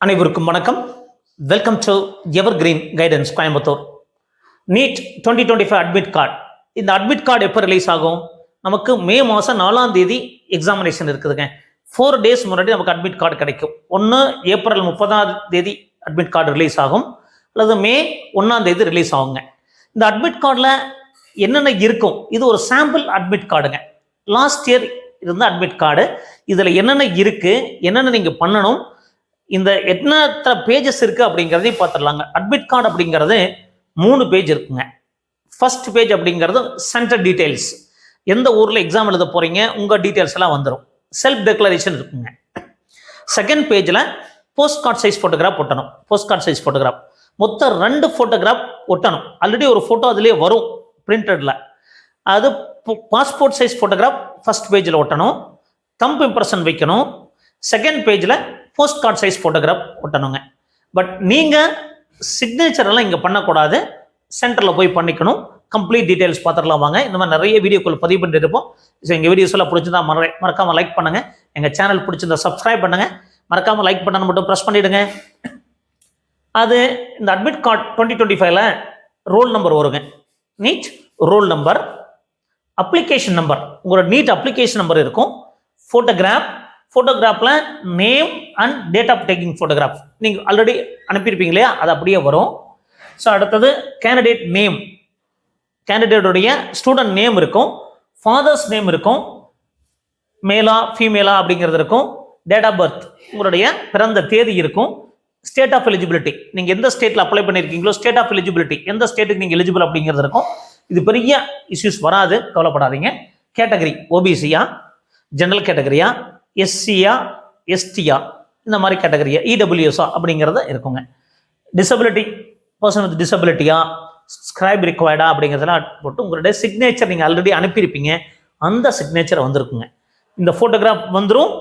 அனைவருக்கும் வணக்கம். Welcome to evergreen guidance Coimbatore. NEET 2025 admit card. இந்த அட்மிட் கார்டு எப்போ ரிலீஸ் ஆகும்? நமக்கு மே மாதம் 4ஆம் தேதி எக்ஸாமினேஷன் இருக்குதுங்க. 4 டேஸ் முன்னாடி நமக்கு அட்மிட் கார்டு கிடைக்கும். ஒன்று ஏப்ரல் 30ஆம் தேதி அட்மிட் கார்டு ரிலீஸ் ஆகும், அல்லது மே 1ஆம் தேதி ரிலீஸ் ஆகுங்க. இந்த அட்மிட் கார்டில் என்னென்ன இருக்கும்? இது ஒரு சாம்பிள் அட்மிட் கார்டுங்க. லாஸ்ட் இயர் இருந்த அட்மிட் கார்டு. இதில் என்னென்ன இருக்குது, என்னென்ன நீங்கள் பண்ணணும், இந்த எத்தனை பேஜஸ் இருக்குது அப்படிங்கிறதையும் பார்த்துடலாங்க. அட்மிட் கார்டு அப்படிங்கிறது 3 பேஜ் இருக்குங்க. ஃபர்ஸ்ட் பேஜ் அப்படிங்கிறது சென்டர் டீட்டெயில்ஸ். எந்த ஊரில் எக்ஸாம் எழுத போகிறீங்க, உங்கள் டீட்டெயில்ஸ் எல்லாம் வந்துடும். செல்ஃப் டெக்ளரேஷன் இருக்குங்க. செகண்ட் பேஜில் போஸ்ட் கார்டு சைஸ் ஃபோட்டோகிராஃப் ஒட்டணும். போஸ்ட் கார்டு சைஸ் ஃபோட்டோகிராஃப் மொத்தம் 2 ஃபோட்டோகிராஃப் ஒட்டணும். ஆல்ரெடி ஒரு ஃபோட்டோ அதிலே வரும் பிரிண்டடில். அது பாஸ்போர்ட் சைஸ் ஃபோட்டோகிராஃப் ஃபர்ஸ்ட் பேஜில் ஒட்டணும். தம்ப் இம்ப்ரெஷன் வைக்கணும். செகண்ட் பேஜில் போஸ்ட் கார்டு சைஸ் ஃபோட்டோகிராஃப் ஒட்டணுங்க. பட் நீங்கள் சிக்னேச்சர் எல்லாம் இங்கே பண்ணக்கூடாது, சென்டரில் போய் பண்ணிக்கணும். கம்ப்ளீட் டீட்டெயில்ஸ் பார்த்துடலாம் வாங்க. இந்த மாதிரி நிறைய வீடியோக்கள் பதிவு பண்ணிட்டு இருப்போம். ஸோ எங்கள் வீடியோஸ் எல்லாம் பிடிச்சிருந்தா மறக்காமல் லைக் பண்ணுங்கள். எங்கள் சேனல் பிடிச்சிருந்தா சப்ஸ்கிரைப் பண்ணுங்கள். மறக்காமல் லைக் பண்ணணும் மட்டும் ப்ரெஸ் பண்ணிவிடுங்க. அது இந்த அட்மிட் கார்டு 2025ல் ரோல் நம்பர் வருங்க. NEET roll number, application number, உங்களோட நீட் அப்ளிகேஷன் நம்பர் இருக்கும். ஃபோட்டோகிராஃபில் name and date of taking photograph நீங்கள் ஆல்ரெடி அனுப்பியிருப்பீங்க இல்லையா, அது அப்படியே வரும். ஸோ அடுத்தது கேண்டிடேட் நேம், கேண்டிடேட்டுடைய ஸ்டூடெண்ட் நேம் இருக்கும். ஃபாதர்ஸ் நேம் இருக்கும். மேலா ஃபீமேலா அப்படிங்கிறது இருக்கும். டேட் ஆஃப் பர்த், உங்களுடைய பிறந்த தேதி இருக்கும். ஸ்டேட் ஆஃப் எலிஜிபிலிட்டி, நீங்கள் எந்த ஸ்டேட்டில் அப்ளை பண்ணியிருக்கீங்களோ ஸ்டேட் ஆஃப் எலிஜிபிலிட்டி, எந்த ஸ்டேட்டுக்கு நீங்கள் எலிஜிபிள் அப்படிங்கிறது இருக்கும். இது பெரிய இஷ்யூஸ் வராது, கவலைப்படாதீங்க. கேட்டகரி ஓபிசியா, ஜெனரல் கேட்டகரியா, எஸ்சியா, எஸ்டியா, இந்த மாதிரி கேட்டகரியா, இடபிள்யூஎஸ்ஆ அப்படிங்கிறது இருக்குங்க. டிசபிலிட்டி, பர்சன் வித் டிசபிலிட்டியா, ஸ்கிரைப் ரிக்வயர்டா அப்படிங்கிறதெல்லாம் போட்டு உங்களுடைய சிக்னேச்சர் நீங்கள் ஆல்ரெடி அனுப்பியிருப்பீங்க, அந்த சிக்னேச்சர் வந்திருக்குங்க. இந்த ஃபோட்டோகிராஃப் வந்துடும்,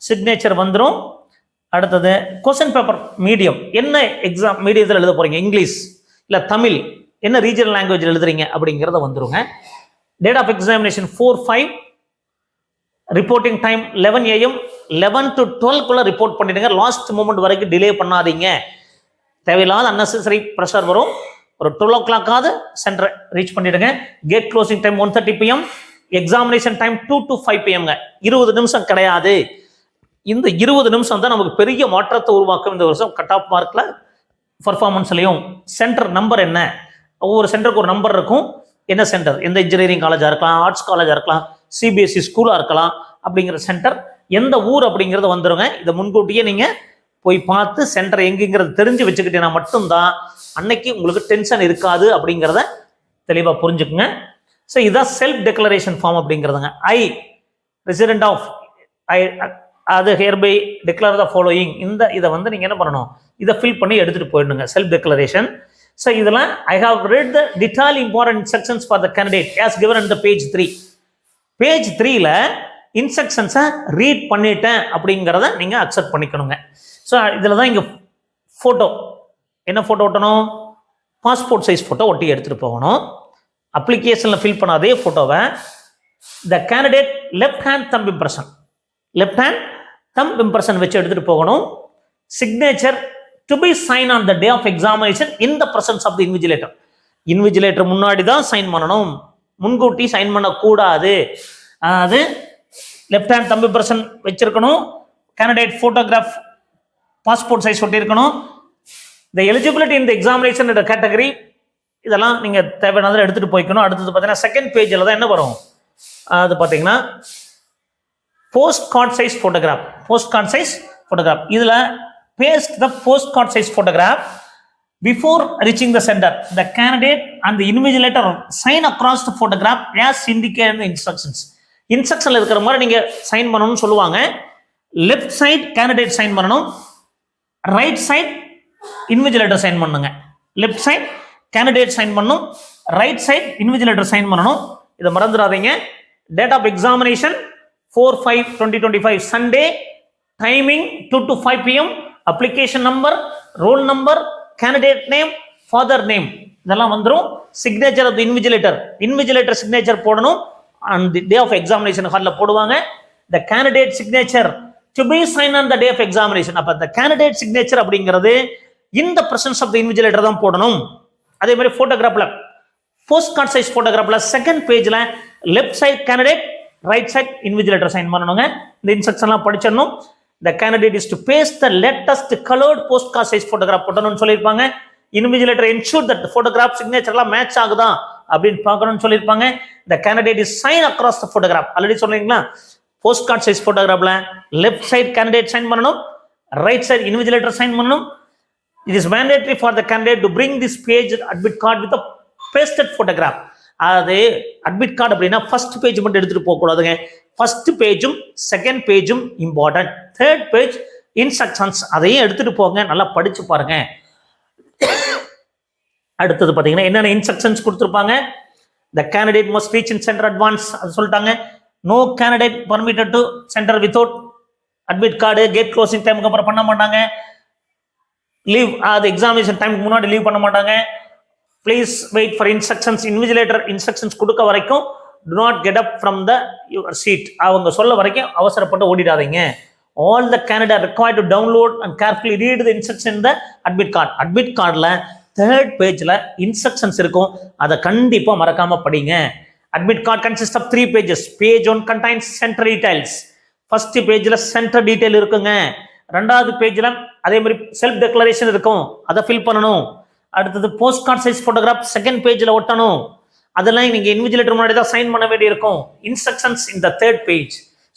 சிக்னேச்சர் வந்துடும். அடுத்தது கொஸ்டின் பேப்பர் மீடியம், என்ன எக்ஸாம் மீடியத்தில் எழுத போகிறீங்க, இங்கிலீஷ் இல்லை தமிழ், என்ன ரீஜனல் லாங்குவேஜில் எழுதுறீங்க அப்படிங்கிறத வந்துருங்க. Date of examination 4/5, reporting time 11 AM, 11 to 12 report பண்ணிடுங்க. லாஸ்ட் மூமெண்ட் வரைக்கும் டிலே பண்ணாதீங்க. தேவையில்லாத அன்னெசரி ப்ரெஷர் வரும். ஒரு 12 o'clock சென்டரை ரீச் பண்ணிடுங்க. Gate closing time 1:30 PM, examination time 2 to 5 PM. 20 நிமிஷம் கிடையாது. இந்த 20 நிமிஷம் தான் நமக்கு பெரிய மாற்றத்தை உருவாக்கும். இந்த வருஷம் கட் ஆஃப் மார்க்கில் பர்ஃபார்மன்ஸ்லையும். சென்டர் நம்பர் என்ன, ஒவ்வொரு சென்டருக்கு ஒரு நம்பர் இருக்கும். என்ன சென்டர், எந்த இன்ஜினியரிங் காலேஜாக இருக்கலாம், ஆர்ட்ஸ் காலேஜாக இருக்கலாம், சிபிஎஸ்சி ஸ்கூலாக இருக்கலாம், அப்படிங்கிற சென்டர் எந்த ஊர் அப்படிங்கிறது வந்துடுங்க. இதை முன்கூட்டியே நீங்கள் போய் பார்த்து சென்டர் எங்குங்கிறது தெரிஞ்சு வச்சுக்கிட்டீங்கன்னா மட்டும்தான் அன்னைக்கு உங்களுக்கு டென்ஷன் இருக்காது அப்படிங்கிறத தெளிவாக புரிஞ்சுக்குங்க. ஸோ இதுதான் செல்ஃப் டெக்ளரேஷன் ஃபார்ம் அப்படிங்கிறதுங்க. ஐ ரெசிடென்ட் ஆஃப் ஐ அது ஹியர்பை டிக்ளேர் த ஃபாலோயிங், இந்த இதை வந்து நீங்கள் என்ன பண்ணணும், இதை ஃபில் பண்ணி எடுத்துகிட்டு போயிடணுங்க. Self declaration. ஸோ இதில் I have read the detail important instructions for the candidate as given in the page 3. Page 3ல் இன்ஸ்ட்ரக்ஷன்ஸை ரீட் பண்ணிட்டேன் அப்படிங்கிறத நீங்கள் அக்செப்ட் பண்ணிக்கணுங்க. ஸோ இதில் தான் இங்கே ஃபோட்டோ, என்ன ஃபோட்டோ ஒட்டணும், பாஸ்போர்ட் சைஸ் ஃபோட்டோ ஒட்டி எடுத்துகிட்டு போகணும். அப்ளிகேஷனில் ஃபில் பண்ண அதே ஃபோட்டோவை the candidate left hand thumb impression, left hand thumb impression வச்சு எடுத்துகிட்டு போகணும். Signature to be sign on the day of examination in the presence of the invigilator. Invigilator முன்னாடி தான் சைன் பண்ணணும், முன்கூட்டி சைன் பண்ணக்கூடாது. அது லெஃப்ட் ஹேண்ட் தம்பி பர்சன் வச்சிருக்கணும். கேண்டிடேட் ஃபோட்டோகிராஃப் பாஸ்போர்ட் சைஸ் ஒட்டியிருக்கணும். The eligibility in the examination category, இதெல்லாம் நீங்கள் தேவையானதில் எடுத்துகிட்டு போய்க்கணும். அடுத்தது பார்த்தீங்கன்னா செகண்ட் பேஜில் தான் என்ன வரும், அது பார்த்தீங்கன்னா post card size photograph. Post card size photograph, இதில் paste the post card size photograph before reaching the sender. The candidate and the invigilator sign across the photograph as indicated in the instructions. இன்ஸ்ட்ரக்ஷன்ல இருக்கிற மாதிரி நீங்க sign பண்ணணும்னு சொல்லுவாங்க. Left side candidate sign பண்ணணும், right side invigilator sign பண்ணுங்க. Left side candidate sign பண்ணணும், right side invigilator sign பண்ணணும். இதை மறந்துடாதீங்க. Date of examination 4/5/2025 Sunday, timing 2 to 5 PM, application number, roll number, candidate name, father name, இதெல்லாம் வந்துடும். Signature of the invigilator signature போடணும். And the day of examination ஹாலில் போடுவாங்க. The candidate signature to be signed on the day of examination. அப்ப the candidate signature அப்படிங்கிறது in the presence of the invigilator தான் போடணும். அதே மாதிரி போட்டோகிராஃப்ல போஸ்ட் கார்டு சைஸ் போட்டோகிராஃப்ல செகண்ட் பேஜ்ல left side candidate, right side invigilator sign பண்ணணுங்க. இந்த இன்ஸ்ட்ரக்ஷன்லாம் படிச்சிடணும். the candidate is to paste the latest colored postcard size photograph போடணும்னு சொல்லியிருப்பாங்க. invigilator ensure that the photograph signature எல்லாம் மேட்ச் ஆகுதா அப்படின்னு பார்க்கணும்னு சொல்லியிருப்பாங்க. the candidate is sign across the photograph. Already சொன்னீங்களா, போஸ்ட் கார்டு சைஸ் போட்டோகிராஃப்ல லெஃப்ட் சைடு கேண்டிடேட் சைன் பண்ணணும், ரைட் சைடு இன்விஜிலேட்டர் சைன் பண்ணணும். it is mandatory for the candidate to bring this page admit card with a pasted photograph. அது admit card அப்படின்னா first page மட்டும் எடுத்துட்டு போக கூடாதுங்க. First பேஜும் செகண்ட் பேஜும் இம்பார்ட்டன்ட், தேர்ட் பேஜ் இன்ஸ்ட்ரக்ஷன்ஸ் அதையும் எடுத்துட்டு போங்க, நல்லா படிச்சு பாருங்க. அடுத்தது பாத்தீங்கன்னா என்னென்ன இன்ஸ்ட்ரக்ஷன்ஸ் கொடுத்துருப்பாங்க. the candidate must reach in center advance, அது சொல்லிட்டாங்க. no candidate permitted to center without admit card. Gate closing டைமுக்கு அப்புறம் பண்ண மாட்டாங்க. லீவ் அது எக்ஸாமினேஷன் டைமுக்கு முன்னாடி லீவ் பண்ண மாட்டாங்க. Please wait for instructions. Invigilator instructions கொடுக்க வரைக்கும் do not get up from the your seat. அவங்க சொல்ல வரைக்கும் அவசரப்பட்டு ஓடிடாதீங்க. all the candidate required to download and carefully read the instruction in the admit card. admit cardல third பேஜ்ல instructions இருக்கும், அதை கண்டிப்பா மறக்காம படிங்க. admit card consists of 3 pages. page 1 contains center details. First பேஜ்ல சென்டர் டீடைல் இருக்குங்க. ரெண்டாவது பேஜ்ல அதே மாதிரி செல்ஃப் டெக்ளரேஷன் இருக்கும், அதை ஃபில் பண்ணணும். அடுத்தது post card size photograph second பேஜ்ல ஒட்டணும், அதெல்லாம் நீங்க இன்விஜிலேட்டர் முன்னாடி தான் சைன் பண்ண வேண்டி இருக்கும். Instructions in the third page.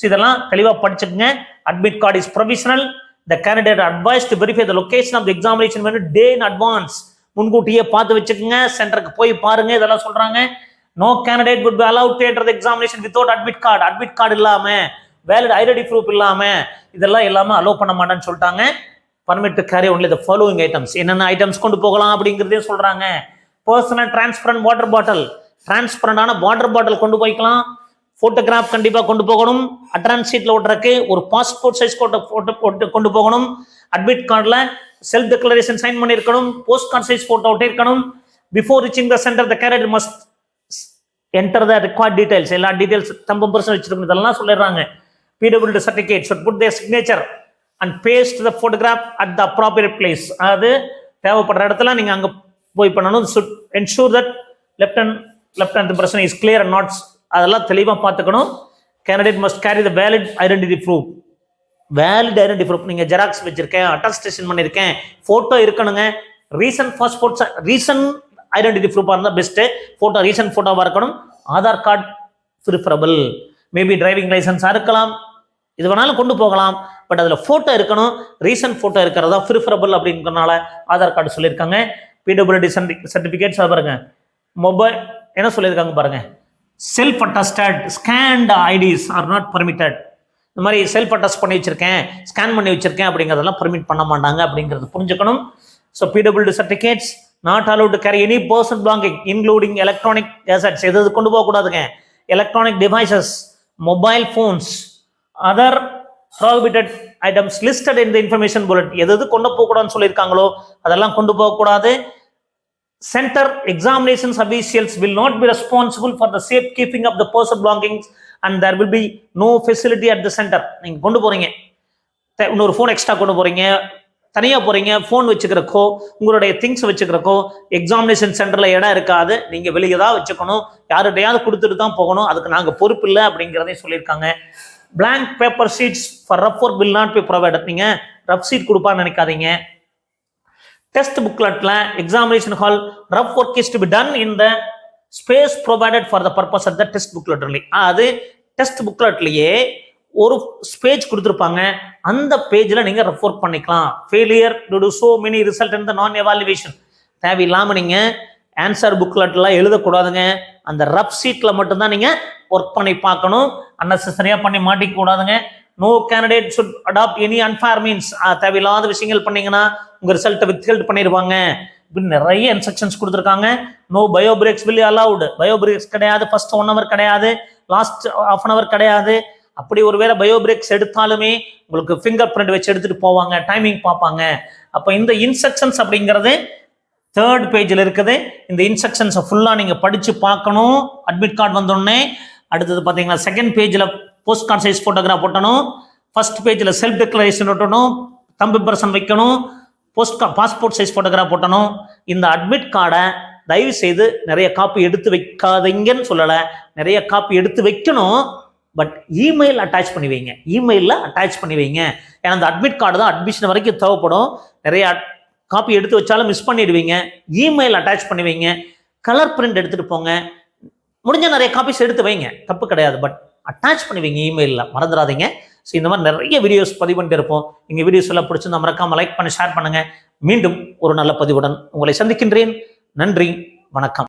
இதெல்லாம் தெளிவா படிச்சுக்கங்க. Admit card is provisional. The candidate advise to verify the location of the examination வந்து டே இன் அட்வான்ஸ். முன்கூட்டியே பார்த்து வச்சுக்கோங்க, சென்டருக்கு போய் பாருங்க, இதெல்லாம் சொல்றாங்க. No candidate would be allowed to enter the examination without admit card. Admit card இல்லாம, வேலிட் ஐடென்டி ப்ரூஃப் இல்லாம, இதெல்லாம் இல்லாம அலோவ் பண்ண மாட்டேன்னு சொல்லிட்டாங்க. permit to carry only the following items. என்னென்ன ஐட்டம்ஸ் கொண்டு போகலாம் அப்படிங்கிறதே சொல்றாங்க. பர்சனல் டிரான்ஸ்பரண்ட் வாட்டர் பாட்டில், டிரான்ஸ்பரண்டான வாட்டர் பாட்டில் கொண்டு போய்க்கலாம். போட்டோகிராஃப் கண்டிப்பா கொண்டு போகணும். அட்ரான்ஸ் ஷீட்ல ஓட்டுறதுக்கு ஒரு பாஸ்போர்ட் சைஸ் போட்டோ கொண்டு போகணும். அட்மிட் கார்டுல செல்ஃப் டெக்ளரேஷன் சைன் பண்ணிருக்கணும். போஸ்ட் கார்டு சைஸ் போட்டோ ஒட்டிருக்கணும். Before reaching the centre the candidate must enter the required details. எல்லா டீடைல்ஸ் தம்பு பர்சன் வச்சிருக்கணும், இதெல்லாம் சொல்லிடுறாங்க. PWD certificate should put their signature and paste the photograph at the appropriate place. அது தேவைப்படுற இடத்துல நீங்க அங்க போய் பண்ணணும். should ensure that left hand person is clear and not, அதெல்லாம் தெளிவா பார்த்துக்கணும். candidate must carry the valid identity proof. valid identity proof நீங்க ஜெராக்ஸ் வச்சிருக்கேன், அட்டஸ்டேஷன் பண்ணிருக்கேன், போட்டோ இருக்கணுங்க. ரீசன்ட் பாஸ்போர்ட் ரீசன்ட் ஐடென்டிட்டி ப்ரூஃபா இருந்தா பெஸ்ட். போட்டோ ரீசன்ட் போட்டோவா இருக்கணும். Aadhaar card preferable, maybe driving லைசன்ஸா இருக்கலாம், இது வேணாலும் கொண்டு போகலாம். பட் அதுல போட்டோ இருக்கணும். ரீசன்ட் போட்டோ இருக்கிறதா ப்ரிஃபரபிள் அப்படிங்கிறனால ஆதார் கார்டு சொல்லியிருக்காங்க. PWD சர்டிபிகேட்ஸ் பாருங்க. மொபைல் என்ன சொல்லியிருக்காங்க பாருங்க. Self attested scanned IDs are not permitted. இந்த மாதிரி செல்ஃப் அட்டஸ்ட் பண்ணி வச்சிருக்கேன், ஸ்கேன் பண்ணி வச்சிருக்கேன் அப்படிங்கிறதெல்லாம் பர்மிட் பண்ண மாட்டாங்க அப்படிங்கிறது புரிஞ்சுக்கணும். So PWD certificates not allowed to carry any personal belonging including electronic assets. எது கொண்டு போக கூடாதுங்க. Electronic devices, mobile phones, other prohibited items listed இன் தி இன்ஃபர்மேஷன் புல்லட். எது கொண்டு போகக்கூடாதுன்னு சொல்லியிருக்காங்களோ அதெல்லாம் கொண்டு போகக்கூடாது. Center examinations officials will not be responsible for the safekeeping of the personal belongings and there will be no facility at the center. நீங்க கொண்டு போறீங்க, இன்னொரு ஃபோன் எக்ஸ்ட்ரா கொண்டு போறீங்க, தனியா போறீங்க, ஃபோன் வச்சுக்கிறக்கோ உங்களுடைய திங்ஸ் வச்சுக்கிறக்கோ எக்ஸாமினேஷன் சென்டர்ல இடம் இருக்காது. நீங்க வெளியே தான் வச்சுக்கணும், யாருடையாவது கொடுத்துட்டு தான் போகணும், அதுக்கு நாங்க பொறுப்பு இல்லை அப்படிங்கிறதையும் சொல்லியிருக்காங்க. blank paper sheets for rough work will not be provided. நீங்க ரஃப் ஷீட் கொடுப்பான்னு நினைக்காதீங்க. டெஸ்ட் புக்லெட்ல examination hall rough work is to be done in the space provided for the purpose of the test booklet. அது test புக்லெட்லயே ஒரு page கொடுத்துருப்பாங்க, அந்த பேஜ்ல நீங்க ரஃப் ஒர்க் பண்ணிக்கலாம். Failure to do so many result in the non evaluation. தேவையில்லாம நீங்க ஆன்சர் புக்லெட்லாம் எழுதக்கூடாதுங்க. அந்த ரஃப் ஷீட்ல மட்டும்தான் நீங்க ஒர்க் பண்ணி பார்க்கணும். அன்னெசரியா பண்ணி மாட்டிக்க கூடாதுங்க. No candidate should adopt any unfair means. தேவையில்லாத விஷயங்கள் பண்ணீங்கன்னா உங்க ரிசல்ட்டை வித்ஹெல்ட் பண்ணிடுவாங்க. இப்படி நிறைய இன்ஸ்ட்ரக்ஷன்ஸ் கொடுத்துருக்காங்க. No bio breaks will allowed. Bio breaks கிடையாது. ஃபர்ஸ்ட் 1 hour கிடையாது, லாஸ்ட் ½ hour கிடையாது. அப்படி ஒருவேளை பயோ பிரேக்ஸ் எடுத்தாலுமே உங்களுக்கு ஃபிங்கர் பிரிண்ட் வச்சு எடுத்துட்டு போவாங்க, டைமிங் பார்ப்பாங்க. அப்போ இந்த இன்ஸ்ட்ரக்ஷன்ஸ் அப்படிங்கிறது தேர்ட் பேஜில் இருக்குது. இந்த இன்ஸ்ட்ரக்ஷன்ஸை ஃபுல்லாக நீங்கள் படித்து பார்க்கணும். அட்மிட் கார்டு வந்தோடனே அடுத்தது பார்த்தீங்கன்னா செகண்ட் பேஜில் போஸ்ட் கார்டு சைஸ் ஃபோட்டோகிராஃப் ஒட்டணும். ஃபர்ஸ்ட் பேஜில் செல்ஃப் டிக்ளரேஷன் ஒட்டணும், தம்பு இம்ப்ரெஷன் வைக்கணும், பாஸ்போர்ட் சைஸ் ஃபோட்டோகிராஃப் ஒட்டணும். இந்த அட்மிட் கார்டை தயவு செய்து நிறைய காப்பி எடுத்து வைக்காதீங்கன்னு சொல்லலை, நிறைய காப்பி எடுத்து வைக்கணும். பட் இமெயில் அட்டாச் பண்ணி வைங்க, இமெயிலில் அட்டாச் பண்ணி வைங்க. ஏன்னா அந்த அட்மிட் கார்டு தான் அட்மிஷன் வரைக்கும் தேவைப்படும். நிறைய காப்பி எடுத்து வச்சாலும் மிஸ் பண்ணிடுவீங்க. இமெயில் அட்டாச் பண்ணி வைங்க. கலர் பிரிண்ட் எடுத்துகிட்டு போங்க. முடிஞ்ச நிறைய காப்பீஸ் எடுத்து வைங்க, தப்பு கிடையாது. பட் அட்டாச் பண்ணி வைங்க இமெயிலில், மறந்துடாதீங்க. ஸோ இந்த மாதிரி நிறைய வீடியோஸ் பதிவு பண்ணிட்டு இருப்போம். எங்கள் வீடியோஸ் எல்லாம் பிடிச்சிருந்தா மறக்காம லைக் பண்ணி ஷேர் பண்ணுங்கள். மீண்டும் ஒரு நல்ல பதிவுடன் உங்களை சந்திக்கின்றேன். நன்றி, வணக்கம்.